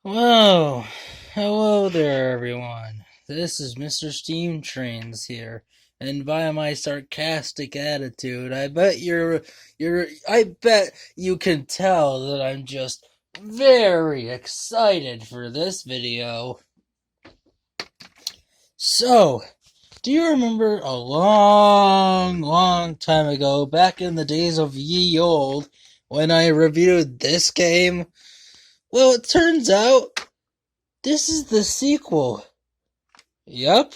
Well, hello there, everyone. This is Mr. Steam Trains here, and by my sarcastic attitude, I bet you can tell that I'm just very excited for this video. So, do you remember a long time ago, back in the days of ye olde, when I reviewed this game? Well, it turns out this is the sequel. Yep.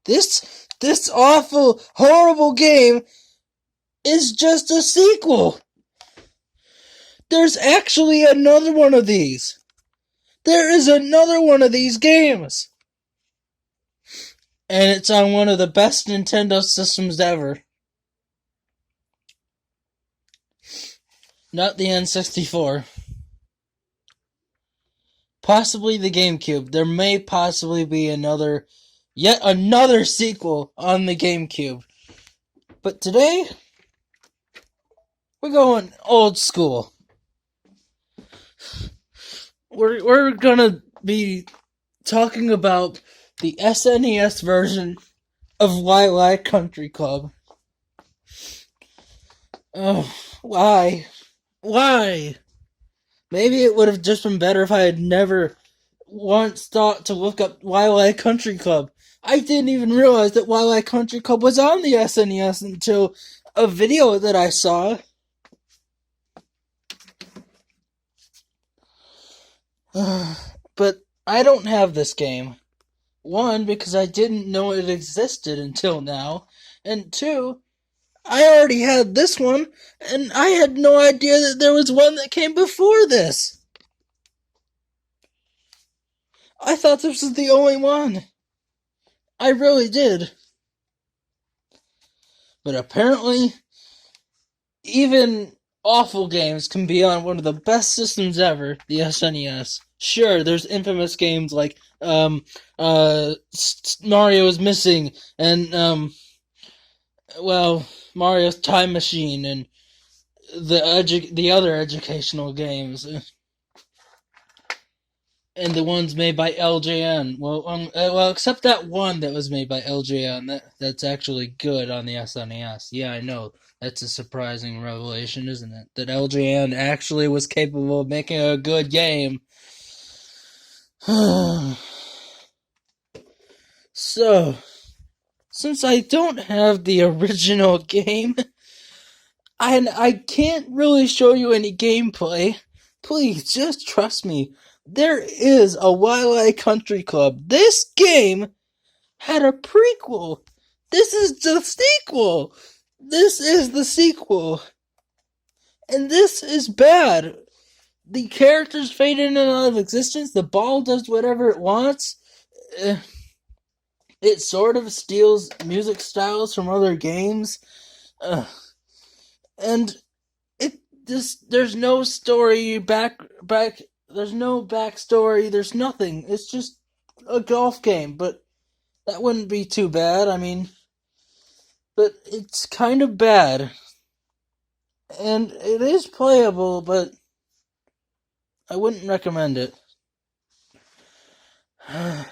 This awful, horrible game is just a sequel. There's actually another one of these. There is another one of these games. And it's on one of the best Nintendo systems ever. Not the N64. Possibly the GameCube. There may possibly be yet another sequel on the GameCube. But today, we're going old school. We're gonna be talking about the SNES version of Wai Country Club. Oh, why? Why? Maybe it would have just been better if I had never once thought to look up Wai Country Club. I didn't even realize that Wai Country Club was on the SNES until a video that I saw. But I don't have this game. One, because I didn't know it existed until now. And two, I already had this one, and I had no idea that there was one that came before this. I thought this was the only one. I really did. But apparently, even awful games can be on one of the best systems ever, the SNES. Sure, there's infamous games like Mario is Missing, and Mario's Time Machine, and the other educational games, and the ones made by LJN. Well, except that one that was made by LJN. That's actually good on the SNES. Yeah, I know. That's a surprising revelation, isn't it? That LJN actually was capable of making a good game. So, since I don't have the original game, and I can't really show you any gameplay, please just trust me. There is a Wai Country Club. This game had a prequel. This is the sequel. This is the sequel. And this is bad. The characters fade in and out of existence. The ball does whatever it wants. It sort of steals music styles from other games. And there's no story there's no backstory, there's nothing. It's just a golf game, but that wouldn't be too bad. I mean, but it's kind of bad. And it is playable, but I wouldn't recommend it.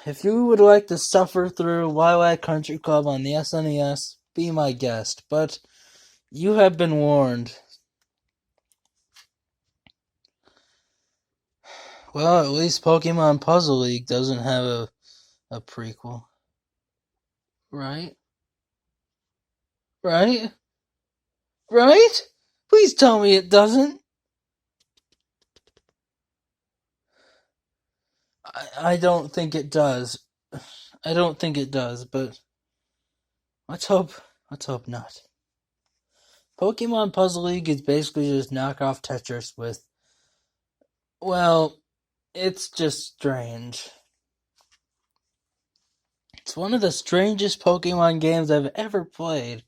If you would like to suffer through Wai Country Club on the SNES, be my guest, but you have been warned. Well, at least Pokemon Puzzle League doesn't have a prequel. Right? Right? Right? Please tell me it doesn't. I don't think it does. I don't think it does, but let's hope not. Pokemon Puzzle League is basically just knockoff Tetris with, well, it's just strange. It's one of the strangest Pokemon games I've ever played.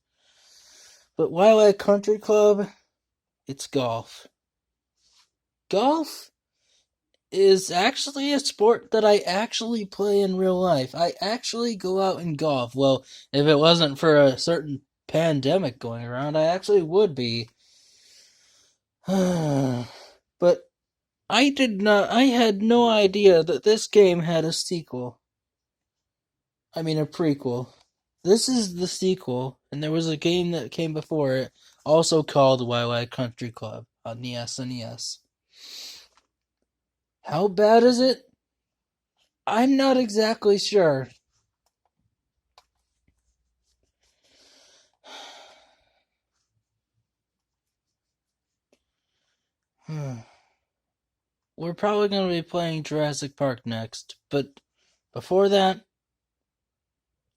But Wai Country Club, it's golf. Golf is actually a sport that I actually play in real life. I actually go out and golf. Well, if it wasn't for a certain pandemic going around, I actually would be. But I had no idea that this game had a sequel. I mean, a prequel. This is the sequel, and there was a game that came before it, also called Wild Country Club on the SNES. How bad is it? I'm not exactly sure. We're probably going to be playing Jurassic Park next, but before that,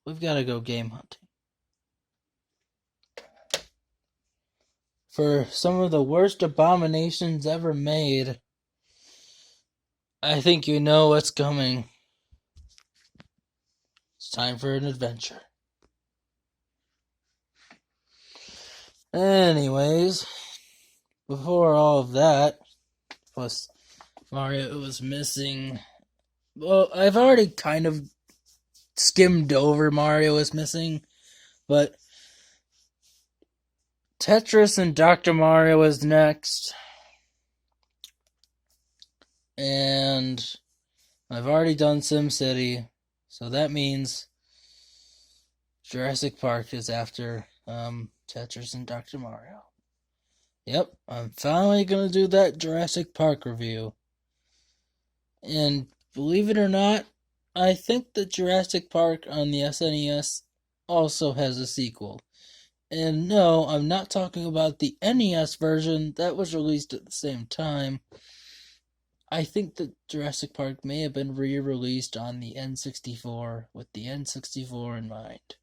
we've got to go game hunting. For some of the worst abominations ever made, I think you know what's coming. It's time for an adventure. Anyways, before all of that, plus Mario was missing. Well, I've already kind of skimmed over Mario was missing, but Tetris and Dr. Mario is next. And I've already done SimCity, so that means Jurassic Park is after Tetris and Dr. Mario. Yep, I'm finally going to do that Jurassic Park review. And believe it or not, I think that Jurassic Park on the SNES also has a sequel. And no, I'm not talking about the NES version that was released at the same time. I think that Jurassic Park may have been re-released on the N64 with the N64 in mind.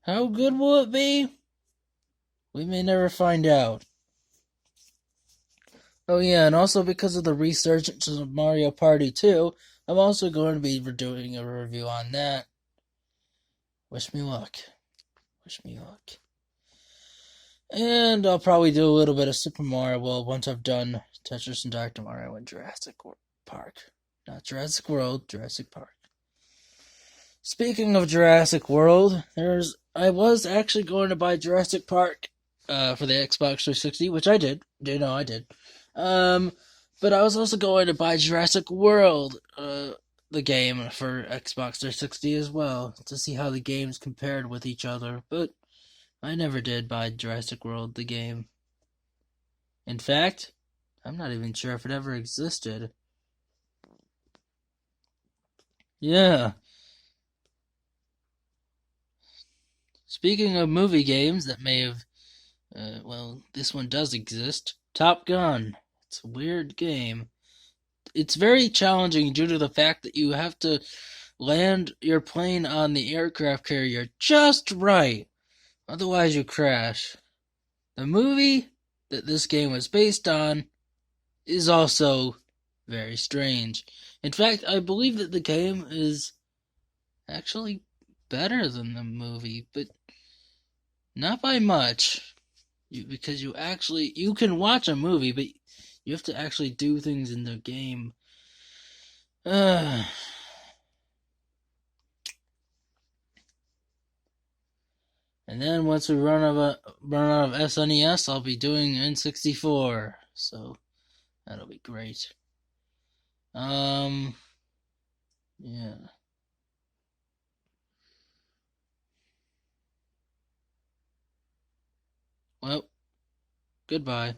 How good will it be? We may never find out. Oh yeah, and also because of the resurgence of Mario Party 2, I'm also going to be doing a review on that. Wish me luck. Wish me luck. And I'll probably do a little bit of Super Mario World once I've done Tetris and Dr. Mario and Jurassic Park. Not Jurassic World, Jurassic Park. Speaking of Jurassic World, I was actually going to buy Jurassic Park for the Xbox 360, which I did. I did. But I was also going to buy Jurassic World, the game for Xbox 360 as well, to see how the games compared with each other. But I never did buy Jurassic World, the game. In fact, I'm not even sure if it ever existed. Yeah. Speaking of movie games that may have, this one does exist. Top Gun. It's a weird game. It's very challenging due to the fact that you have to land your plane on the aircraft carrier just right. Otherwise, you crash. The movie that this game was based on is also very strange. In fact, I believe that the game is actually better than the movie, but not by much. Because you can watch a movie, but you have to actually do things in the game. And then once we run out of SNES, I'll be doing N64. So that'll be great. Yeah. Well, goodbye.